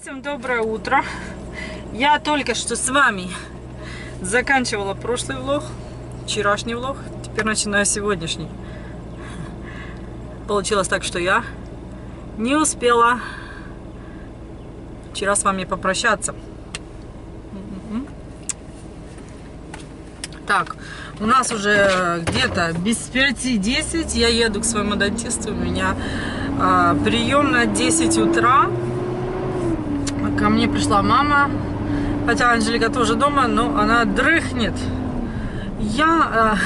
Всем доброе утро. Я только что с вами заканчивала прошлый влог, вчерашний влог, теперь начинаю сегодняшний. Получилось так, что я не успела вчера с вами попрощаться. Так, у нас уже где-то без 5:10 я еду к своему дантисту. У меня прием на 10 утра. Ко мне пришла мама, хотя Анжелика тоже дома, но она дрыхнет. Я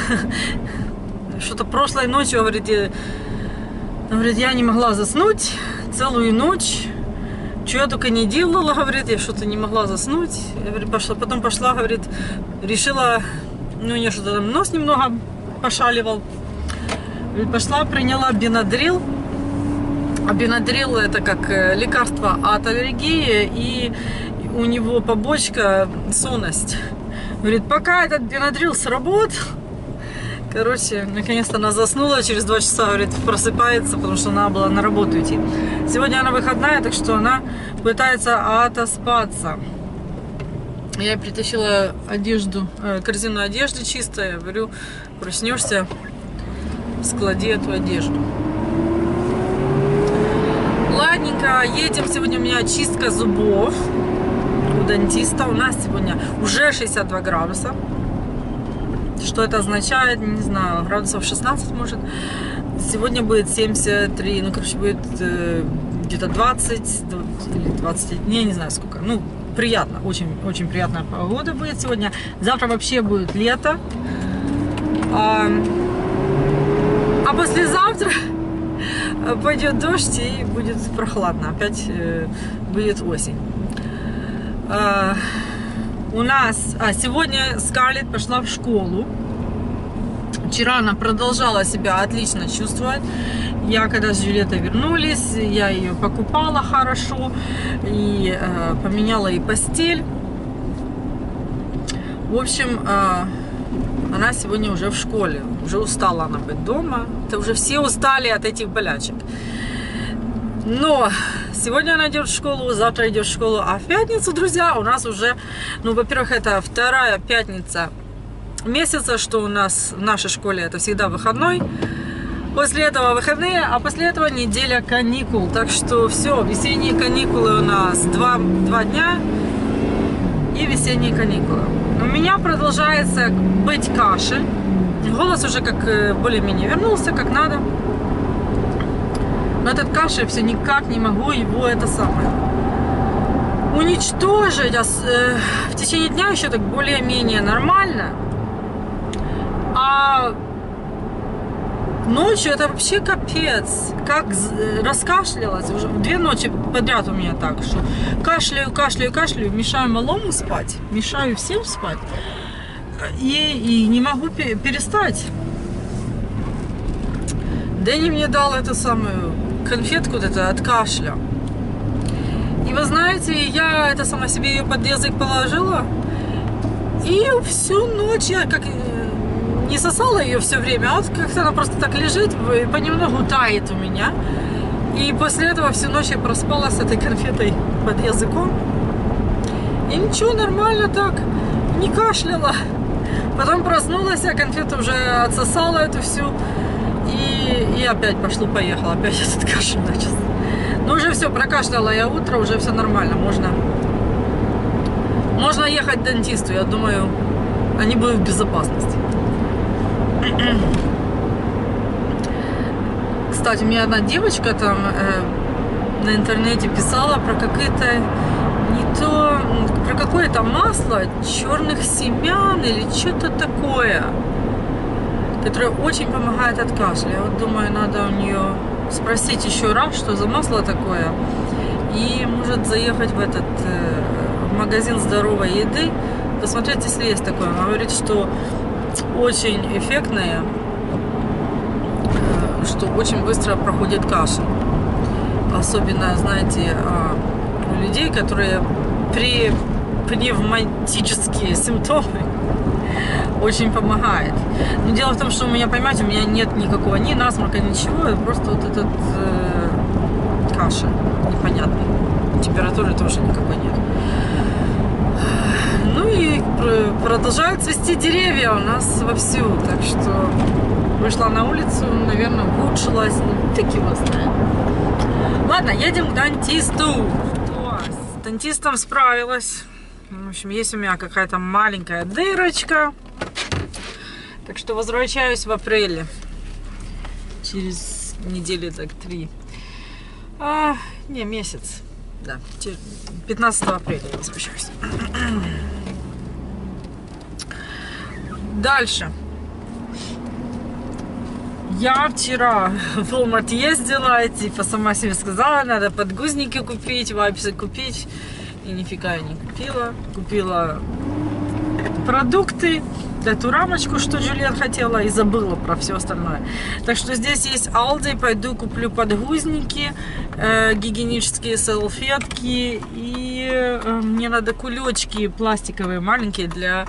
что-то прошлой ночью, говорит, я не могла заснуть целую ночь. Что я только не делала, говорит, я что-то не могла заснуть. Я говорю, потом пошла, говорит, решила, ну, у нее что-то там нос немного пошаливал. Пошла, приняла Бенадрил. А Бенадрил это как лекарство от аллергии, и у него побочка сонность. Говорит, пока этот Бенадрил сработал, короче, наконец-то она заснула, через 2 часа, говорит, просыпается, потому что она была на работу идти. Сегодня она выходная, так что она пытается отоспаться. Я ей притащила одежду, корзину одежды чистую, я говорю, проснешься, склади эту одежду. Ладненько, едем. Сегодня у меня чистка зубов у дантиста. У нас сегодня уже 62 градуса. Что это означает, не знаю, градусов 16 может. Сегодня будет 73, ну, короче, будет где-то 20 или 20, не знаю сколько. Ну, приятно, очень приятная погода будет сегодня. Завтра вообще будет лето. А послезавтра пойдет дождь и будет прохладно. Опять будет осень. У нас... сегодня Скарлетт пошла в школу. Вчера она продолжала себя отлично чувствовать. Я, когда с Джульеттой вернулись, я ее покупала хорошо. И поменяла ей постель. В общем... она сегодня уже в школе. Уже устала она быть дома. Это уже все устали от этих болячек. Но сегодня она идет в школу, завтра идет в школу. А в пятницу, друзья, у нас уже... Ну, во-первых, это вторая пятница месяца, что у нас в нашей школе это всегда выходной. После этого выходные, а после этого неделя каникул. Так что все, весенние каникулы у нас 2 дня. И весенние каникулы. У меня продолжается быть кашель. Голос уже как более-менее вернулся, как надо. Но этот кашель все никак не могу его уничтожить. В течение дня еще так более-менее нормально. А ночью это вообще капец. Как раскашлялась. Уже 2 ночи подряд у меня так, что кашляю, мешаю малому спать, мешаю всем спать. И не могу перестать. Дэнни мне дал эту самую конфетку вот это от кашля. И вы знаете, я это сама себе ее под язык положила. И всю ночь я как... не сосала ее все время, а вот как-то она просто так лежит и понемногу тает у меня. И после этого всю ночь я проспала с этой конфетой под языком. И ничего, нормально так, не кашляла. Потом проснулась, я конфету уже отсосала эту всю. И опять пошло-поехало, опять этот кашель начался. Ну уже все, прокашляла я утро, уже все нормально, можно ехать к дантисту, я думаю, они будут в безопасности. Кстати, у меня одна девочка там на интернете писала про какие-то не то, про какое-то масло черных семян или что-то такое, которое очень помогает от кашля. Я вот думаю, надо у нее спросить еще раз, что за масло такое, и может заехать в магазин здоровой еды, посмотреть, если есть такое. Она говорит, что очень эффектное, что очень быстро проходит кашель. Особенно, знаете, у людей, которые при пневматические симптомы, очень помогает. Но дело в том, что у меня, понимаете, у меня нет никакого ни насморка, ничего, просто вот этот кашель непонятный. Температуры тоже никакой нет. Ну и продолжают цвести деревья у нас вовсю, так что вышла на улицу, наверное, улучшилась, фиг его знает. Ладно, едем к дантисту. С дантистом справилась. В общем, есть у меня какая-то маленькая дырочка. Так что возвращаюсь в апреле. Через недели так 3. Месяц. Да, 15 апреля я возвращаюсь. Дальше. Я вчера в Walmart ездила, типа сама себе сказала, надо подгузники купить, вайпсы купить. И нифига я не купила. Купила продукты, эту рамочку, что Джульет хотела, и забыла про все остальное. Так что здесь есть Aldi, пойду куплю подгузники, гигиенические салфетки, и мне надо кулечки пластиковые маленькие для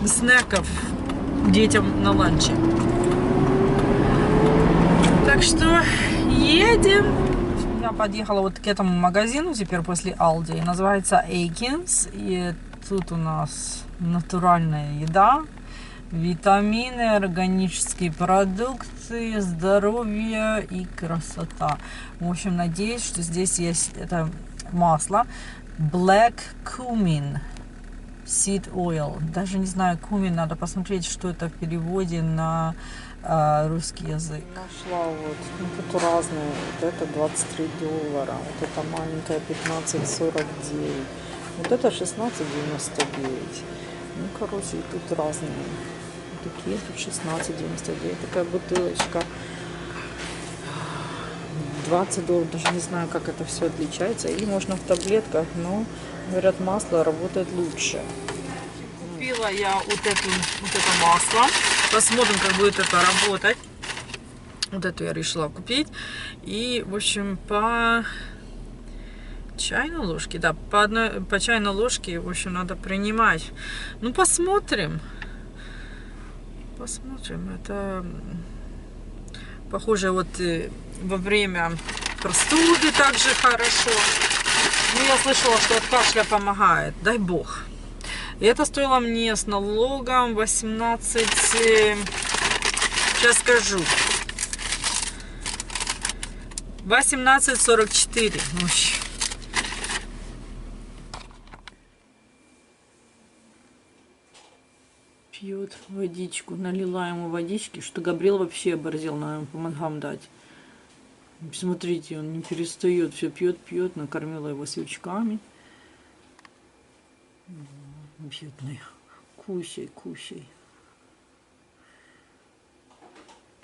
снеков детям на ланче. Так что едем. Я подъехала вот к этому магазину теперь после Aldi. Называется Atkins. И тут у нас натуральная еда, витамины, органические продукты, здоровье и красота. В общем, надеюсь, что здесь есть это масло Black Cumin Seed Oil. Даже не знаю, кумин, надо посмотреть, что это в переводе на русский язык. Нашла вот, тут разные. Вот это $23, вот это маленькая $15.49, вот это $16.99. Ну, короче, тут разные. Такие тут $16.99. Такая бутылочка $20, даже не знаю, как это все отличается. Или можно в таблетках, но говорят, масло работает лучше. Купила я вот это масло. Посмотрим, как будет это работать. Вот эту я решила купить. И, в общем, по чайной ложке, да, по чайной ложке, в общем, надо принимать. Ну, посмотрим. Посмотрим. Это похоже, вот во время простуды также хорошо. Ну, я слышала, что от кашля помогает. Дай бог. И это стоило мне с налогом 18... Сейчас скажу. 18,44. Пьет водичку. Налила ему водички, что Габриэл вообще оборзел, надо ему по мозгам дать. Смотрите, он не перестает, все пьет, пьет. Накормила его свечками. Бедный. Кусей, кусей.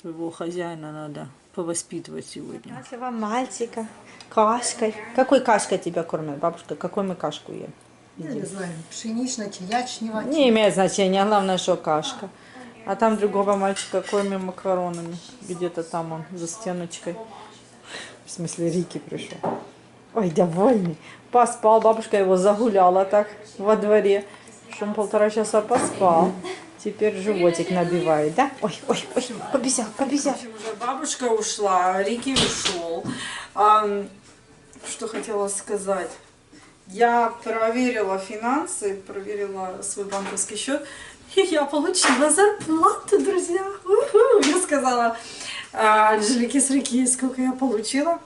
Твоего хозяина надо повоспитывать сегодня. Нашего мальчика кашкой. Какой кашкой тебя кормят, бабушка? Какой мы кашку ем? Я не знаю, пшеничная, ячневая. Не имеет значения, главное, что кашка. А там другого мальчика кормим макаронами. Где-то там он за стеночкой. В смысле, Рики пришел. Ой, довольный. Поспал, бабушка его загуляла так во дворе. Что он 1,5 часа поспал. Теперь животик набивает, да? Ой, ой, ой, побежал, побежал. Уже бабушка ушла, Рики ушел. Что хотела сказать? Я проверила финансы, проверила свой банковский счет, и я получила зарплату, друзья. Я сказала Анжелике с Рики, сколько я получила.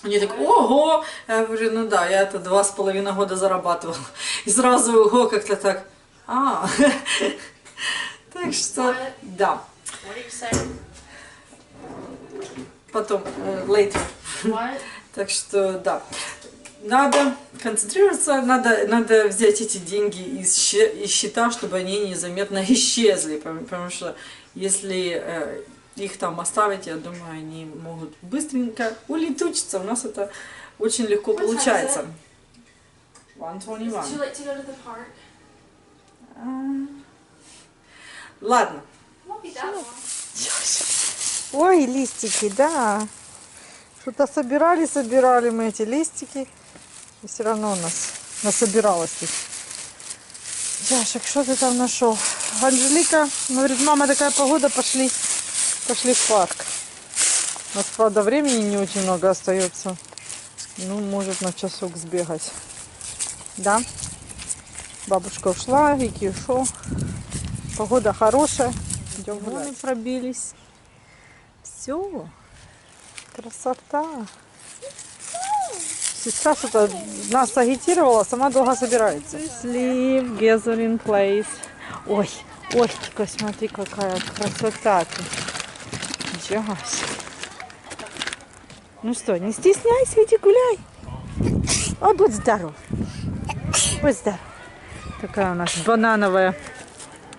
Они так, ого! Я говорю, ну да, я это 2,5 года зарабатывала. И сразу, ого, как-то так, Так что, да. Потом, later. Так что, да. Надо концентрироваться, надо взять эти деньги из счета, чтобы они незаметно исчезли. Потому что если их там оставить, я думаю, они могут быстренько улетучиться. У нас это очень легко получается. 1:21. Ладно. Ой, листики, да. Что-то собирали мы эти листики. И все равно у нас насобиралось тут. Яшек, что ты там нашел? Анжелика говорит, мама, такая погода, пошли в парк. У нас, правда, времени не очень много остается. Ну, может на часок сбегать. Да? Бабушка ушла, Вики ушел. Погода хорошая. Идем гулять. Пробились. Все. Красота. Сестра что-то нас агитировала, сама долго собирается. Sleep, gathering place. Ой, Ольчика, смотри, какая красота тут. Джась. Ну что, не стесняйся, иди гуляй. Ой, будь здоров. Будь здоров. Такая у нас банановая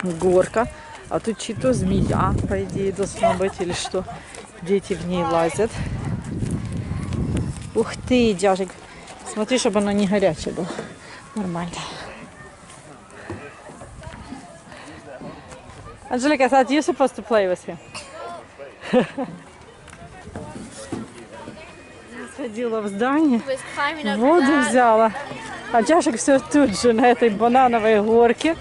горка. А тут чьи-то змея, по идее, должна быть, или что. Дети в ней лазят. Ух ты, Джажик. Смотри, чтобы оно не горячее было. Нормально. Angelica, I thought you were supposed to play with him. Сходила в здание, воду взяла. А Джашик все тут же, на этой банановой горке.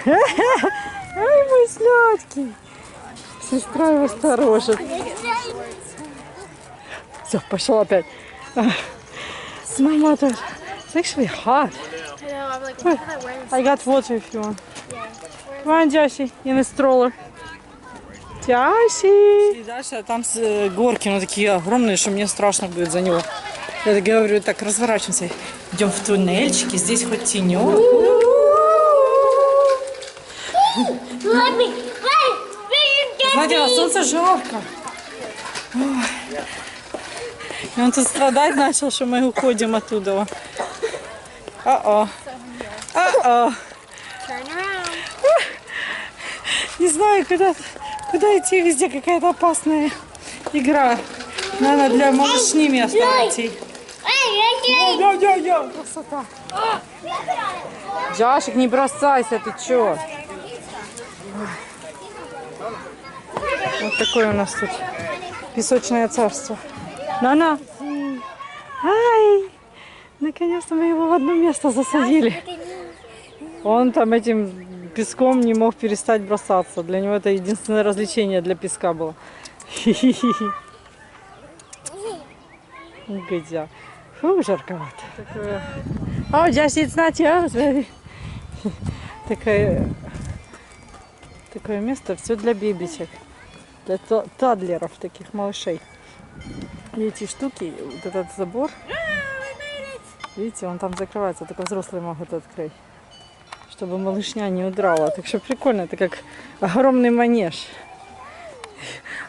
Ай, мой сладкий. Сестра его сторожит. Все, пошел опять. Мама тоже. It's actually hot. I got water if you want. Come on, Джаши, in the stroller. Джаши. И дальше там горки, ну такие огромные, что мне страшно будет за него. Я говорю, так, разворачиваемся. Идем в туннельчики, здесь хоть тенек. Знаете, на солнце жарко. Ой. И он тут страдать начал, что мы уходим оттуда. О-о. О-о. Не знаю, куда идти, везде какая-то опасная игра. Наверное, для малышни место найти. Красота. Джашик, не бросайся, ты чё? Вот такое у нас тут песочное царство. Нана! Ай! Наконец-то мы его в одно место засадили. Он там этим песком не мог перестать бросаться. Для него это единственное развлечение для песка было. Гудя. Фу, жарковато. О, Джаши, it's not yours. Такое место, все для бебичек. Для тадлеров, таких малышей. И эти штуки, вот этот забор, видите, он там закрывается, только взрослые могут открыть, чтобы малышня не удрала. Так что прикольно, это как огромный манеж.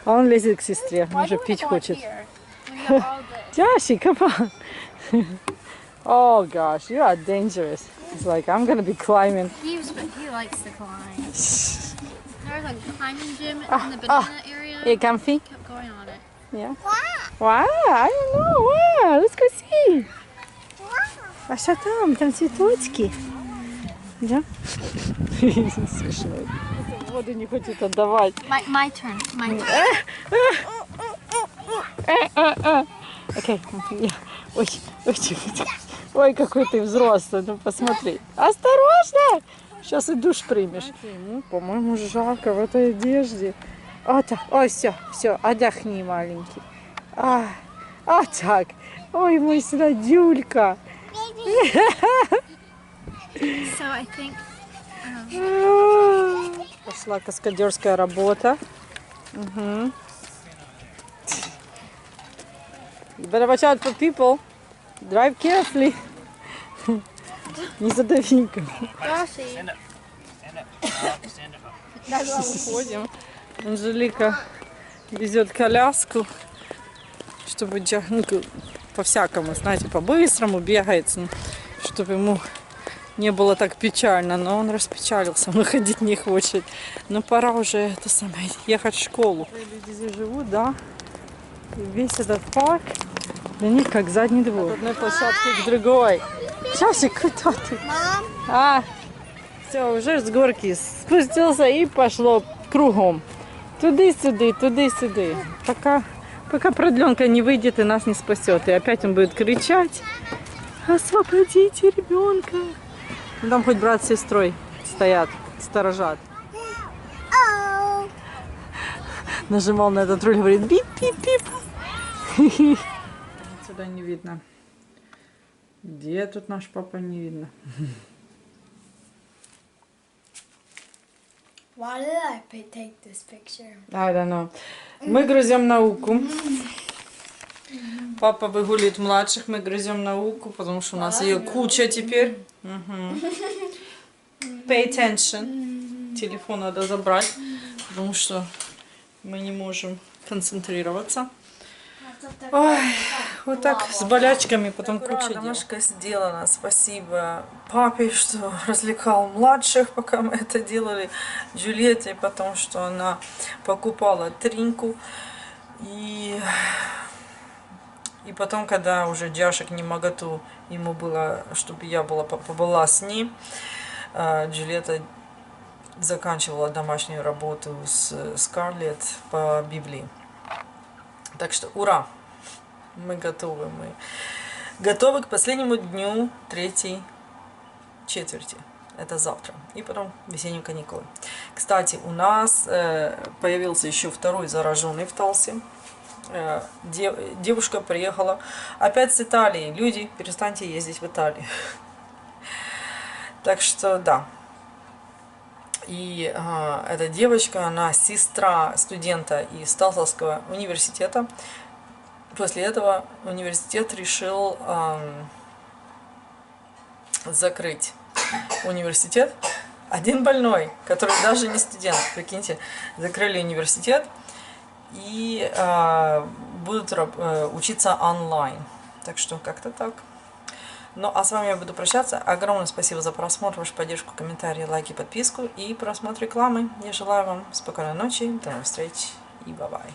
А он лезет к сестре, он уже пить хочет. Джаши, come on. Oh gosh, you are dangerous. It's like, I'm gonna be climbing. He likes to climb. There was a climbing gym in the banana area. Are you comfy? Kept going on it. Yeah. Wow, I don't know. Wow, let's go see. А что там? Там цветочки. Да? Смешно. Воду не хочет отдавать. My turn. My turn. Окей. Ой, какой ты взрослый. Ну посмотри. Осторожно! Сейчас и душ примешь. Ему, по-моему, жарко в этой одежде. Вот так. Ой, все, отдохни, маленький. Так. Ой, мой сладюлька. So I think. Пошла каскадерская работа. Угу. You better watch out for people. Drive carefully. Не задави никого. Уходим. Анжелика везет коляску, чтобы по-всякому, знаете, по-быстрому бегает, ну, чтобы ему не было так печально. Но он распечалился, он ходить не хочет. Но пора уже это самое, ехать в школу. Люди здесь живут, да. И весь этот парк для них как задний двор. От одной площадки к другой. Часик, куда ты? А, все, уже с горки спустился и пошло кругом. Туды-сюды, туды-сюды. Пока продленка не выйдет и нас не спасет. И опять он будет кричать: освободите ребенка. Ну, там хоть брат с сестрой стоят, сторожат. Нажимал на этот руль, говорит: бип-бип-бип. Отсюда не видно. Где тут наш папа, не видно. Why did I take this picture? I don't know. Мы грызем науку. Папа выгуливает младших, мы грызем науку, потому что у нас ее куча теперь. Pay attention. Телефон надо забрать, потому что мы не можем концентрироваться. Ой, вот так с болячками, потом куча дел. Домашка сделана, спасибо папе, что развлекал младших, пока мы это делали, Джульетте, потому что она покупала тринку. И потом, когда уже Джашек не моготу, ему было, чтобы я побыла с ним, Джульетта заканчивала домашнюю работу с Скарлетт по Библии. Так что ура! Мы готовы. Мы готовы к последнему дню третьей четверти. Это завтра. И потом весенние каникулы. Кстати, у нас появился еще второй зараженный в Талсе. Девушка приехала опять с Италии. Люди, перестаньте ездить в Италию. Так что да. И эта девочка, она сестра студента из Талсовского университета. После этого университет решил закрыть университет. Один больной, который даже не студент, прикиньте, закрыли университет и будут учиться онлайн. Так что как-то так. Ну, а с вами я буду прощаться. Огромное спасибо за просмотр, вашу поддержку, комментарии, лайки, подписку и просмотр рекламы. Я желаю вам спокойной ночи, до новых встреч и бай-бай.